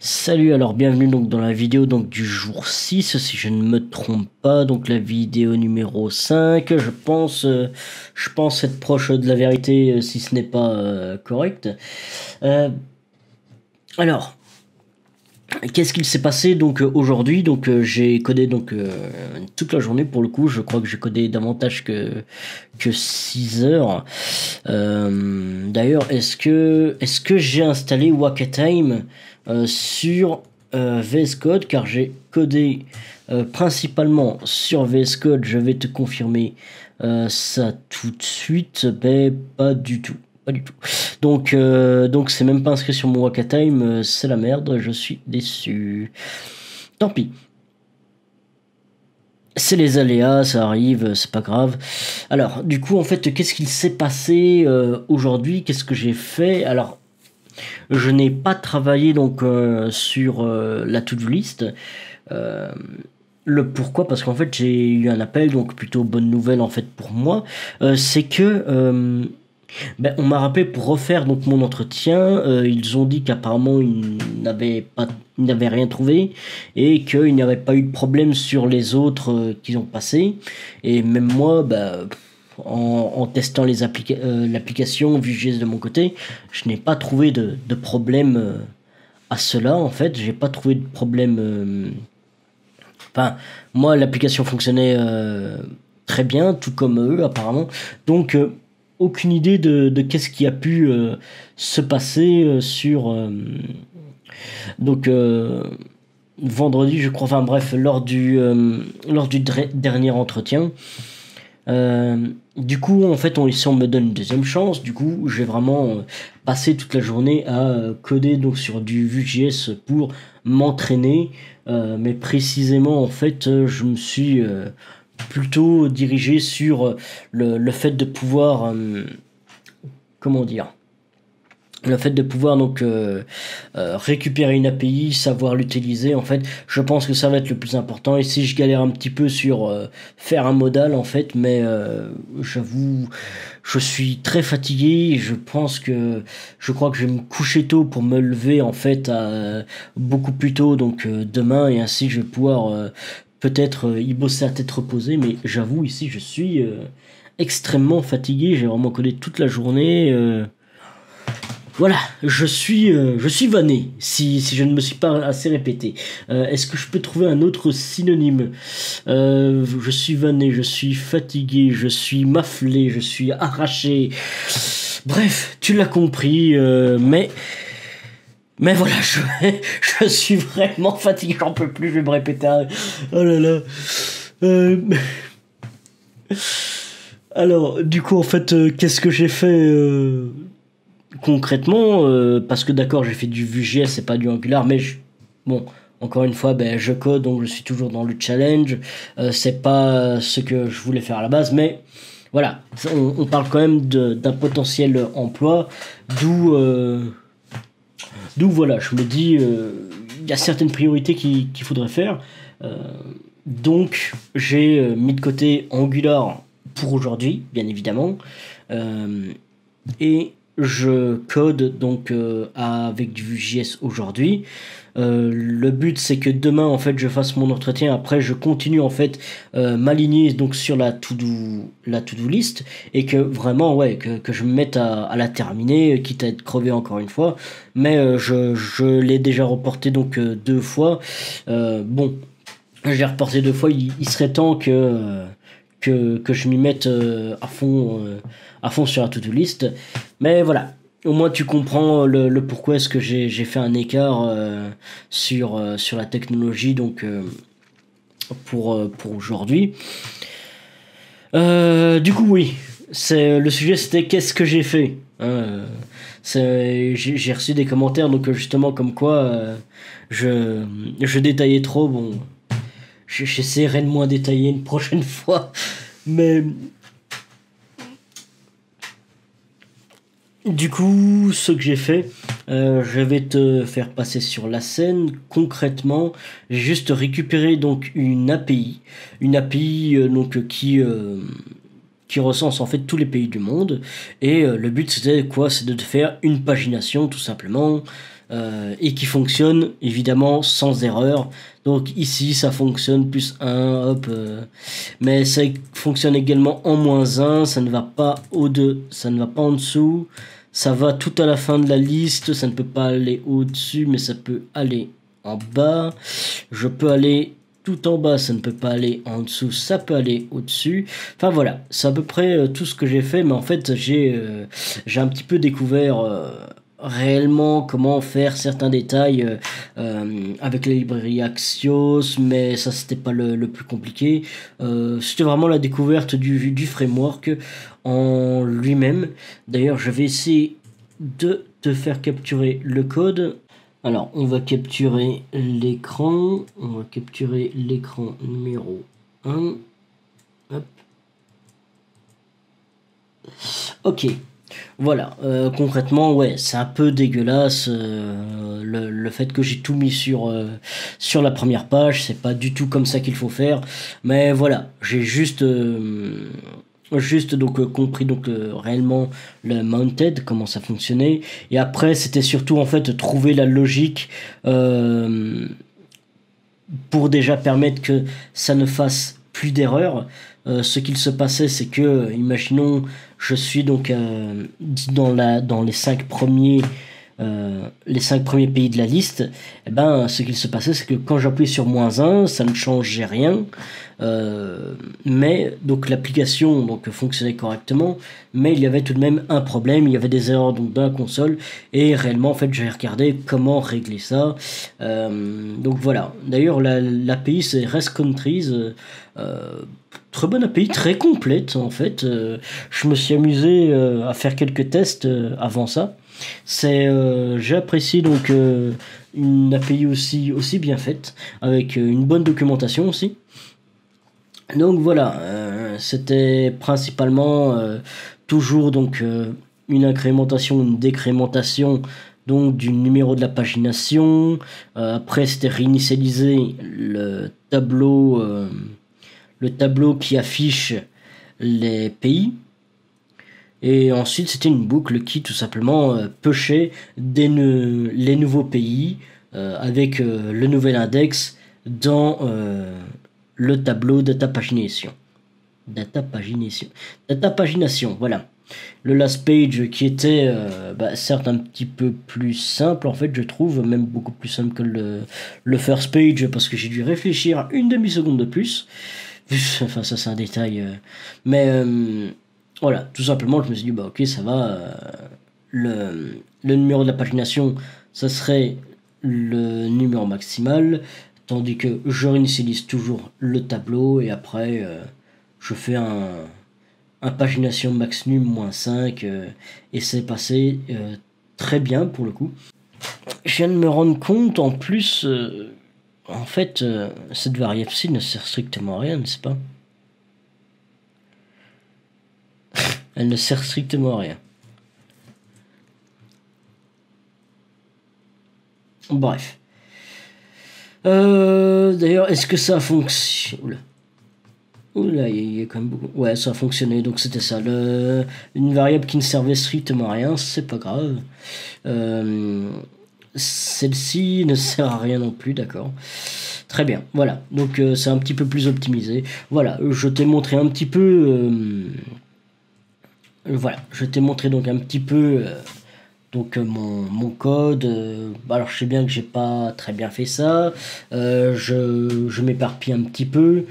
Salut, alors bienvenue donc dans la vidéo donc du jour 6 si je ne me trompe pas, donc la vidéo numéro 5. Je pense être proche de la vérité, si ce n'est pas correct. Euh, alors, qu'est-ce qu'il s'est passé donc aujourd'hui? Donc j'ai codé donc toute la journée. Pour le coup, je crois que j'ai codé davantage que 6 heures. D'ailleurs, est-ce que j'ai installé Wakatime sur VS Code, car j'ai codé principalement sur VS Code. Je vais te confirmer ça tout de suite. Mais pas du tout. Pas du tout. Donc c'est même pas inscrit sur mon Wakatime. C'est la merde. Je suis déçu. Tant pis. C'est les aléas, ça arrive, c'est pas grave. Alors, du coup, en fait, qu'est-ce qu'il s'est passé aujourd'hui? Qu'est-ce que j'ai fait? Alors, je n'ai pas travaillé donc sur la to-do list. Euh, le pourquoi? Parce qu'en fait, j'ai eu un appel, donc plutôt bonne nouvelle en fait pour moi. C'est que on m'a rappelé pour refaire donc mon entretien. Ils ont dit qu'apparemment ils n'avaient rien trouvé et qu'il n'y avait pas eu de problème sur les autres qu'ils ont passé. Et même moi, en testant l'application Vue.js de mon côté, je n'ai pas trouvé de problème à cela. En fait, j'ai pas trouvé de problème. Enfin, moi, l'application fonctionnait très bien, tout comme eux apparemment. Donc aucune idée de qu'est-ce qui a pu se passer sur donc vendredi, je crois. Enfin bref, lors du dernier entretien. Du coup, en fait, si on me donne une deuxième chance, du coup, j'ai vraiment passé toute la journée à coder donc sur du Vue.js pour m'entraîner. Mais précisément, en fait, je me suis plutôt dirigé sur le fait de pouvoir, comment dire, le fait de pouvoir donc récupérer une API, savoir l'utiliser. En fait, je pense que ça va être le plus important. Et si je galère un petit peu sur faire un modal, en fait, mais j'avoue, je suis très fatigué. Je crois que je vais me coucher tôt pour me lever en fait beaucoup plus tôt, donc demain, et ainsi je vais pouvoir peut-être y bosser à tête reposée. Mais j'avoue, ici, je suis extrêmement fatigué. J'ai vraiment codé toute la journée. Voilà, je suis vanné, si je ne me suis pas assez répété. Est-ce que je peux trouver un autre synonyme? Je suis vanné, je suis fatigué, je suis maflé, je suis arraché. Bref, tu l'as compris, mais voilà, je suis vraiment fatigué, j'en peux plus, je vais me répéter. Oh là là. Euh, alors, du coup, en fait, qu'est-ce que j'ai fait concrètement, parce que d'accord, j'ai fait du Vue.js, c'est pas du Angular, mais bon, encore une fois, je code, donc je suis toujours dans le challenge. C'est pas ce que je voulais faire à la base, mais voilà, on parle quand même d'un potentiel emploi, d'où voilà, je me dis, il y a certaines priorités qu'il faudrait faire. Euh, donc, j'ai mis de côté Angular pour aujourd'hui, bien évidemment. Euh, et je code donc avec du Vue.js aujourd'hui. Le but c'est que demain en fait je fasse mon entretien. Après je continue en fait m'aligner donc sur la to-do list, et que vraiment ouais que je me mette à la terminer, quitte à être crevé encore une fois. Mais je l'ai déjà reporté donc 2 fois. Bon, j'ai reporté 2 fois. Il serait temps que je m'y mette à fond sur la to-do list. Mais voilà, au moins tu comprends le pourquoi est-ce que j'ai fait un écart sur la technologie donc pour aujourd'hui. Du coup, oui, le sujet c'était qu'est-ce que j'ai fait. Hein, j'ai reçu des commentaires donc justement comme quoi je détaillais trop. Bon, j'essaierai de moins détailler une prochaine fois. Mais du coup, ce que j'ai fait, je vais te faire passer sur la scène. Concrètement, j'ai juste récupéré donc une API donc qui recense en fait tous les pays du monde. Et le but c'était quoi? C'est de te faire une pagination tout simplement. et qui fonctionne évidemment sans erreur. Donc ici ça fonctionne plus 1, hop, mais ça fonctionne également en -1, ça ne va pas ça ne va pas en dessous, ça va tout à la fin de la liste, ça ne peut pas aller au-dessus, mais ça peut aller en bas. Je peux aller tout en bas, ça ne peut pas aller en dessous, ça peut aller au-dessus. Enfin voilà, c'est à peu près tout ce que j'ai fait, mais en fait j'ai un petit peu découvert réellement comment faire certains détails avec la librairie Axios, mais ça c'était pas le plus compliqué. C'était vraiment la découverte du framework en lui-même. D'ailleurs, je vais essayer de te faire capturer le code. Alors, on va capturer l'écran. On va capturer l'écran numéro 1. Hop. Ok. Voilà. Concrètement, ouais, c'est un peu dégueulasse. Le fait que j'ai tout mis sur la première page, c'est pas du tout comme ça qu'il faut faire. Mais voilà, j'ai juste donc compris donc réellement le mounted, comment ça fonctionnait, et après c'était surtout en fait trouver la logique pour déjà permettre que ça ne fasse plus d'erreurs. Ce qu'il se passait, c'est que, imaginons, je suis donc dans les 5 premiers pays de la liste. Et ben, ce qu'il se passait, c'est que quand j'appuyais sur -1, ça ne changeait rien. Mais donc l'application donc fonctionnait correctement, mais il y avait tout de même un problème, il y avait des erreurs donc dans la console, et réellement en fait j'ai regardé comment régler ça. Donc voilà, d'ailleurs l'API c'est REST Countries, très bonne API, très complète en fait. Je me suis amusé à faire quelques tests avant ça. J'apprécie donc une API aussi bien faite, avec une bonne documentation aussi. Donc voilà, c'était principalement toujours donc une incrémentation, une décrémentation donc du numéro de la pagination. Après c'était réinitialiser le tableau qui affiche les pays. Et ensuite c'était une boucle qui tout simplement pêchait les nouveaux pays avec le nouvel index dans le tableau data pagination. Data pagination, voilà. Le last page qui était certes un petit peu plus simple en fait, je trouve, même beaucoup plus simple que le first page, parce que j'ai dû réfléchir une demi-seconde de plus. Enfin ça c'est un détail, mais voilà, tout simplement je me suis dit bah ok ça va, le numéro de la pagination ça serait le numéro maximal, tandis que je réinitialise toujours le tableau, et après je fais un pagination max num -5, et c'est passé très bien pour le coup. Je viens de me rendre compte en plus, en fait cette variable-ci ne sert strictement à rien, n'est-ce pas? Elle ne sert strictement à rien. Bref. D'ailleurs, est-ce que ça fonctionne? Oula, il y a quand même beaucoup. Ouais, ça a fonctionné, donc c'était ça. Une variable qui ne servait strictement à rien, c'est pas grave. Celle-ci ne sert à rien non plus, d'accord. Très bien, voilà. Donc c'est un petit peu plus optimisé. Voilà, je t'ai montré un petit peu. Voilà, je t'ai montré donc un petit peu donc mon code. Alors je sais bien que j'ai pas très bien fait ça, je m'éparpille un petit peu,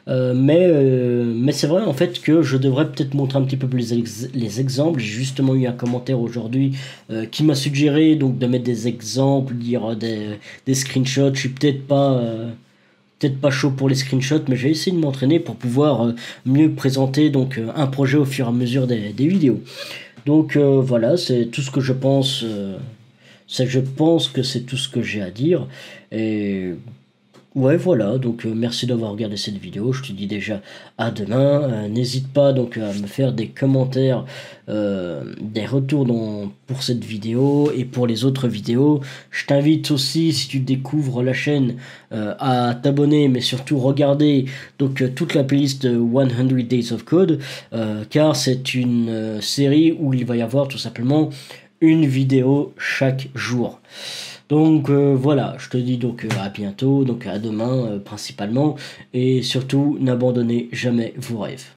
mais c'est vrai en fait que je devrais peut-être montrer un petit peu plus les exemples. J'ai justement eu un commentaire aujourd'hui qui m'a suggéré donc de mettre des exemples, dire des screenshots. Je suis peut-être pas chaud pour les screenshots, mais j'ai essayé de m'entraîner pour pouvoir mieux présenter donc un projet au fur et à mesure des vidéos. Donc voilà, c'est tout ce que je pense. Je pense que c'est tout ce que j'ai à dire. Et ouais, voilà, donc merci d'avoir regardé cette vidéo. Je te dis déjà à demain. N'hésite pas donc à me faire des commentaires, des retours pour cette vidéo et pour les autres vidéos. Je t'invite aussi, si tu découvres la chaîne, à t'abonner, mais surtout regarder donc toute la playlist 100 Days of Code, car c'est une série où il va y avoir tout simplement une vidéo chaque jour. Donc voilà, je te dis donc à bientôt, donc à demain principalement, et surtout n'abandonnez jamais vos rêves.